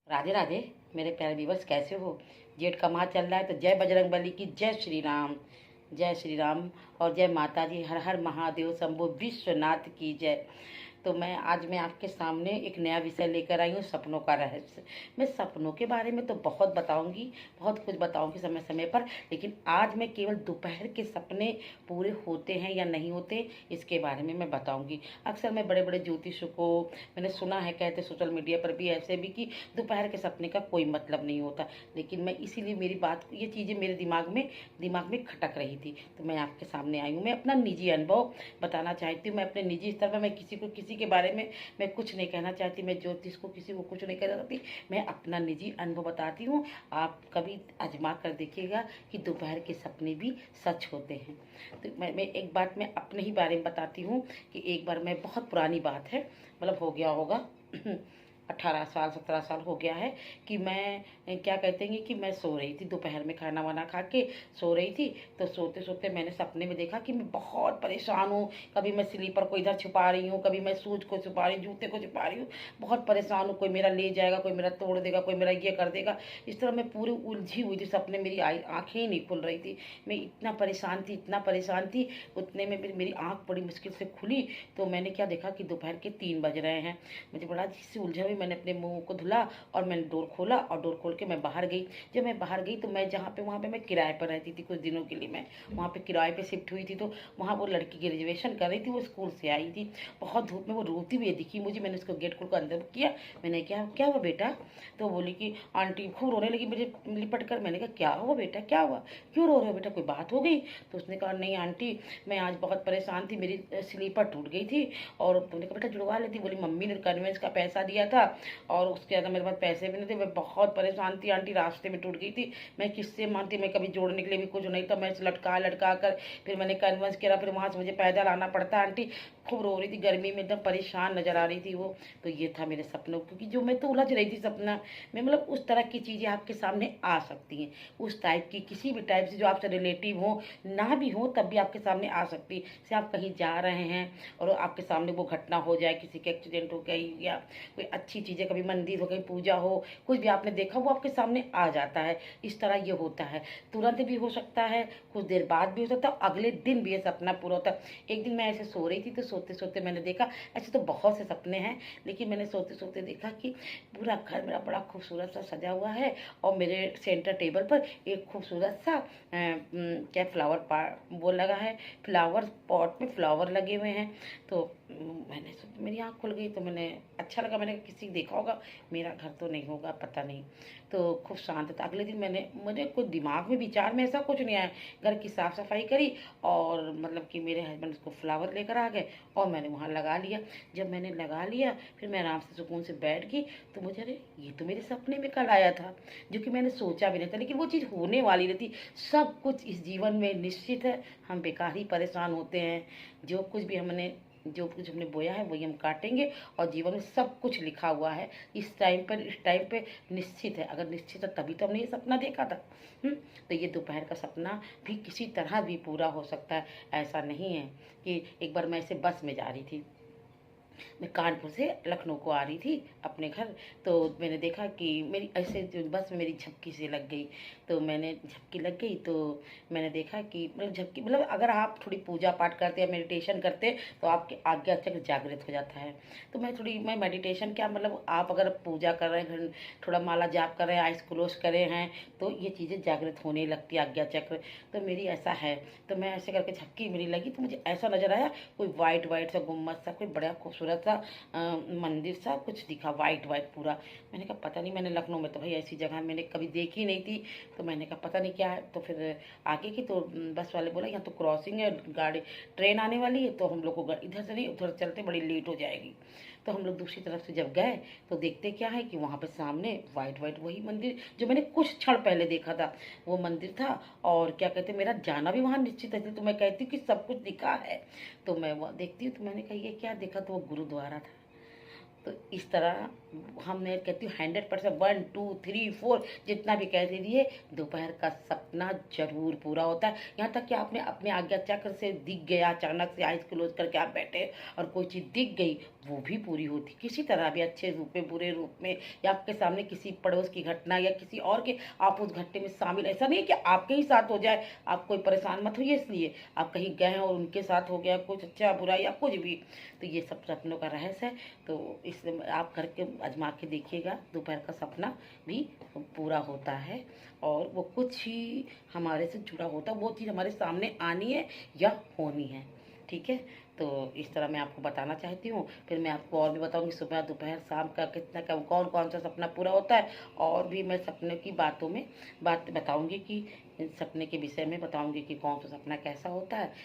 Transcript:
राधे राधे मेरे प्यारे व्यूवर्स, कैसे हो। जेठ का माह चल रहा है तो जय बजरंग बली की जय श्री राम, जय श्री राम। और जय माता जी, हर हर महादेव शंभो विश्वनाथ की जय। तो मैं आपके सामने एक नया विषय लेकर आई हूँ, सपनों का रहस्य। मैं सपनों के बारे में तो बहुत बताऊंगी, बहुत कुछ बताऊंगी समय समय पर, लेकिन आज मैं केवल दोपहर के सपने पूरे होते हैं या नहीं होते इसके बारे में मैं बताऊंगी। अक्सर मैं बड़े बड़े ज्योतिषों को मैंने सुना है, कहते सोशल मीडिया पर भी ऐसे भी कि दोपहर के सपने का कोई मतलब नहीं होता, लेकिन मैं इसीलिए मेरी बात, ये चीज़ें मेरे दिमाग में खटक रही थी, तो मैं आपके सामने आई हूँ। मैं अपना निजी अनुभव बताना चाहती हूँ। मैं अपने निजी स्तर पर मैं किसी के बारे में मैं कुछ नहीं कहना चाहती, मैं ज्योतिष को किसी को कुछ नहीं कहना चाहती, मैं अपना निजी अनुभव बताती हूँ। आप कभी आजमा कर देखिएगा कि दोपहर के सपने भी सच होते हैं। तो मैं एक बात मैं अपने ही बारे में बताती हूँ कि एक बार, मैं बहुत पुरानी बात है, मतलब हो गया होगा 18 साल 17 साल हो गया है कि मैं क्या कहते हैं कि मैं सो रही थी, दोपहर में खाना वाना खा के सो रही थी। तो सोते सोते मैंने सपने में देखा कि मैं बहुत परेशान हूँ। कभी मैं स्लीपर को इधर छुपा रही हूँ, कभी मैं शूज को छुपा रही हूँ, जूते को छुपा रही हूँ। बहुत परेशान हूँ, कोई मेरा ले जाएगा, कोई मेरा तोड़ देगा, कोई मेरा ये कर देगा। इस तरह मैं पूरी उलझी हुई थी सपने, मेरी आँखें ही नहीं खुल रही थी। मैं इतना परेशान थी, इतना परेशान थी। उतने में मेरी आँख बड़ी मुश्किल से खुली, तो मैंने क्या देखा कि दोपहर के 3 बज रहे हैं। मुझे बड़ा जिससे उलझा हुई, मैंने अपने मुंह को धुला और मैंने डोर खोला, और डोर खोल के मैं बाहर गई। जब मैं बाहर गई तो मैं वहाँ पे मैं किराए पर रहती थी, कुछ दिनों के लिए मैं वहाँ पे किराए पे शिफ्ट हुई थी। तो वहाँ वो लड़की ग्रेजुएशन कर रही थी, वो स्कूल से आई थी, बहुत धूप में वो रोती हुई दिखी मुझे। मैंने उसको गेट खोल कर अंदर किया, मैंने क्या क्या हुआ बेटा। तो बोली कि आंटी खूब रोने लगी मुझे लिपट कर। मैंने कहा क्या हुआ बेटा, क्या हुआ, क्यों रो रहे हो बेटा, कोई बात हो गई। तो उसने कहा नहीं आंटी, मैं आज बहुत परेशान थी, मेरी स्लीपर टूट गई थी। और तुमने कहा बेटा जुड़वा लेती। बोली मम्मी ने कन्वेंस का पैसा दिया था और उसके ज़्यादा मेरे पास पैसे भी नहीं थे, मैं बहुत परेशान थी आंटी, रास्ते में टूट गई थी, मैं किससे मानती, मैं कभी जोड़ने के लिए भी कुछ नहीं था, मैं लटका लटका कर फिर मैंने कन्वेंस किया, फिर वहाँ से मुझे पैदल आना पड़ता। आंटी खूब रो रही थी, गर्मी में एकदम परेशान नजर आ रही थी वो। तो ये था मेरे सपनों, क्योंकि जो मैं तो उलझ रही थी सपना में, मतलब उस तरह की चीज़ें आपके सामने आ सकती हैं, उस टाइप की, किसी भी टाइप से जो आपसे रिलेटिव हो ना भी हो तब भी आपके सामने आ सकती है। जैसे आप कहीं जा रहे हैं और आपके सामने वो घटना हो जाए, किसी के एक्सीडेंट हो गई या कोई अच्छी चीज़ें, कभी मंदिर हो, कहीं पूजा हो, कुछ भी आपने देखा वो आपके सामने आ जाता है। इस तरह ये होता है, तुरंत भी हो सकता है, कुछ देर बाद भी हो सकता है, अगले दिन भी ये सपना पूरा होता है। एक दिन मैं ऐसे सो रही थी तो सोते सोते मैंने देखा, ऐसे तो बहुत से सपने हैं लेकिन मैंने सोते सोते देखा कि पूरा घर मेरा बड़ा खूबसूरत सा सजा हुआ है, और मेरे सेंटर टेबल पर एक खूबसूरत सा क्या फ्लावर वो लगा है, फ्लावर पॉट में फ्लावर लगे हुए हैं। तो मेरी आँख खुल गई, तो मैंने अच्छा लगा, मैंने किसी देखा होगा, मेरा घर तो नहीं होगा, पता नहीं। तो खूब शांत था। अगले दिन मुझे कुछ दिमाग में विचार में ऐसा कुछ नहीं आया, घर की साफ़ सफाई करी और मतलब कि मेरे हस्बैंड उसको फ्लावर लेकर आ गए और मैंने वहाँ लगा लिया। जब मैंने लगा लिया फिर मैं आराम से सुकून से बैठ गई, तो मुझे अरे ये तो मेरे सपने में कल आया था, जो कि मैंने सोचा भी नहीं था, लेकिन वो चीज़ होने वाली नहीं थी। सब कुछ इस जीवन में निश्चित है, हम बेकार ही परेशान होते हैं। जो कुछ हमने बोया है वही हम काटेंगे, और जीवन में सब कुछ लिखा हुआ है इस टाइम पे निश्चित है। अगर निश्चित है तभी तो हमने ये सपना देखा था। तो ये दोपहर का सपना भी किसी तरह भी पूरा हो सकता है। ऐसा नहीं है कि एक बार मैं ऐसे बस में जा रही थी, मैं कानपुर से लखनऊ को आ रही थी अपने घर, तो मैंने देखा कि मेरी ऐसे जो बस में मेरी झपकी से लग गई। तो मैंने झपकी लग गई तो मैंने देखा कि मतलब झपकी, मतलब अगर आप थोड़ी पूजा पाठ करते हैं, मेडिटेशन करते हैं तो आपके आज्ञा चक्र जागृत हो जाता है। तो मैं मेडिटेशन क्या, मतलब आप अगर पूजा कर रहे हैं, थोड़ा माला जाप कर रहे हैं, आइस क्लोज करे हैं, तो ये चीज़ें जागृत होने लगती है, आज्ञा चक्र। तो मेरी ऐसा है, तो मैं ऐसे करके झपकी मेरी लगी तो मुझे ऐसा नजर आया, कोई वाइट वाइट सा गुम्बद सा, कोई बड़ा खूबसूरत सा मंदिर सा कुछ दिखा, वाइट वाइट पूरा। मैंने कहा पता नहीं, मैंने लखनऊ में तो भाई ऐसी जगह मैंने कभी देखी नहीं थी, तो मैंने कहा पता नहीं क्या है। तो फिर आगे की तो बस वाले बोला यहाँ तो क्रॉसिंग है, गाड़ी ट्रेन आने वाली है, तो हम लोग को इधर से नहीं उधर चलते बड़ी लेट हो जाएगी। तो हम लोग दूसरी तरफ से जब गए तो देखते क्या है कि वहाँ पे सामने वाइट वाइट वही मंदिर जो मैंने कुछ क्षण पहले देखा था, वो मंदिर था। और क्या कहते, मेरा जाना भी वहाँ निश्चित है, तो मैं कहती हूँ कि सब कुछ दिखा है। तो मैं वहाँ देखती हूँ, तो मैंने कहा ये क्या देखा, तो वो गुरुद्वारा था। तो इस तरह मैं कहती हूँ 100%, 1 2 3 4 जितना भी कह दीजिए, दोपहर का सपना जरूर पूरा होता है। यहाँ तक कि आपने अपने आज्ञा चक्र से दिख गया, अचानक से आइज क्लोज करके आप बैठे और कोई चीज़ दिख गई, वो भी पूरी होती किसी तरह भी, अच्छे रूप में बुरे रूप में, या आपके सामने किसी पड़ोस की घटना या किसी और के आप उस घटने में शामिल। ऐसा नहीं है कि आपके ही साथ हो जाए, आप कोई परेशान मत होइए, इसलिए आप कहीं गए हैं और उनके साथ हो गया कुछ अच्छा बुरा या कुछ भी, तो ये सब सपनों का रहस्य है। तो इसलिए आप करके आजमा के देखिएगा, दोपहर का सपना भी पूरा होता है और वो कुछ ही हमारे से जुड़ा होता है, वो चीज़ हमारे सामने आनी है या होनी है। ठीक है, तो इस तरह मैं आपको बताना चाहती हूँ। फिर मैं आपको और भी बताऊँगी सुबह दोपहर शाम का कितना का कौन कौन सा सपना पूरा होता है, और भी मैं सपने की बातों में बात बताऊँगी कि सपने के विषय में बताऊँगी कि कौन सा सपना कैसा होता है।